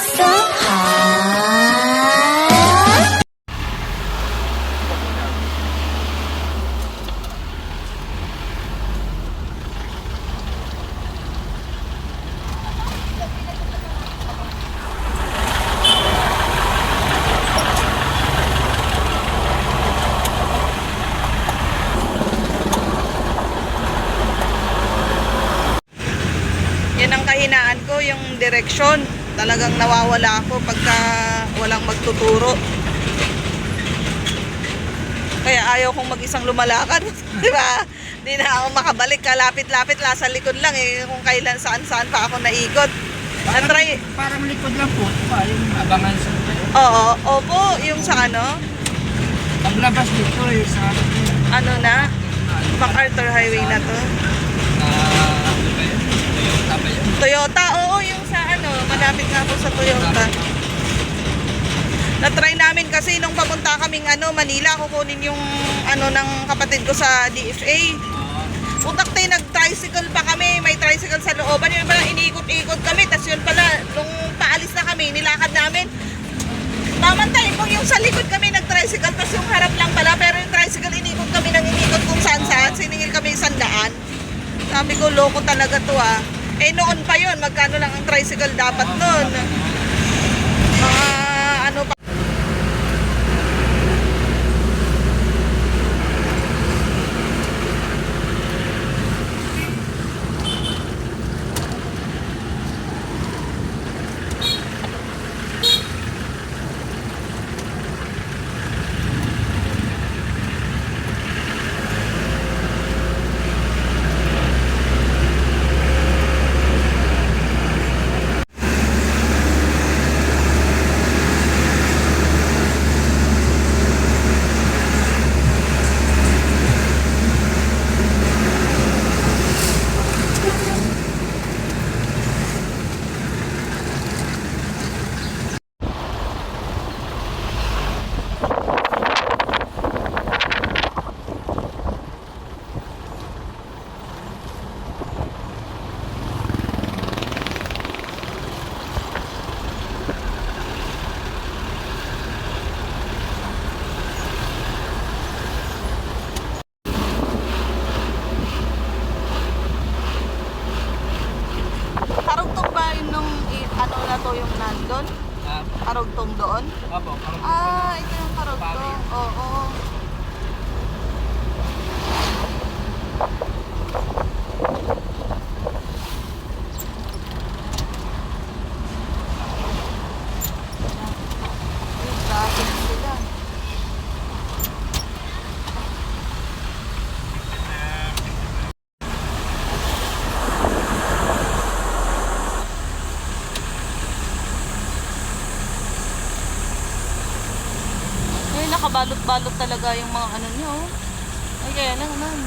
So hot. Yan ang kahinaan ko, yung direksyon. Talagang nawawala ako pagka walang magtuturo. Kaya ayaw kong mag-isang lumalakad. Di ba? Di na ako makabalik. Kalapit-lapit, sa likod lang eh. Kung kailan saan-saan pa ako naikot. Na-try. Parang likod lang po. Pa, yung abangan sa tayo. Oo, opo, yung sa ano? Paglabas dito eh, sa Ano na? MacArthur Highway na to. ano ba yun? Toyota ba yun? Toyota, oo, yung sa ano, malapit nga po sa Toyota. Na-try namin kasi nung papunta kaming Manila, kukunin yung ng kapatid ko sa DFA. Utak tayo, nag-tricycle pa kami, may tricycle sa looban. Yun pala, iniikot-ikot kami, tas yun pala, nung paalis na kami, nilakad namin. Mamantay, kung yung sa likod kami nag-tricycle, tas yung harap lang pala, pero yung tricycle, inikot kami ng inikot kung saan-saan, siningil kami 100. Sabi ko, loko talaga to ah. Eh noon pa yun, magkano lang ang tricycle dapat noon? Mga ano pa. Karugtong ba yun nung na to yung nandun? Karugtong doon? Opo, Ah, ito yung karugtong. Oo. Ayun, traffic sila. Ay, nakabalot-balot talaga yung mga nyo. Ay, kaya naman.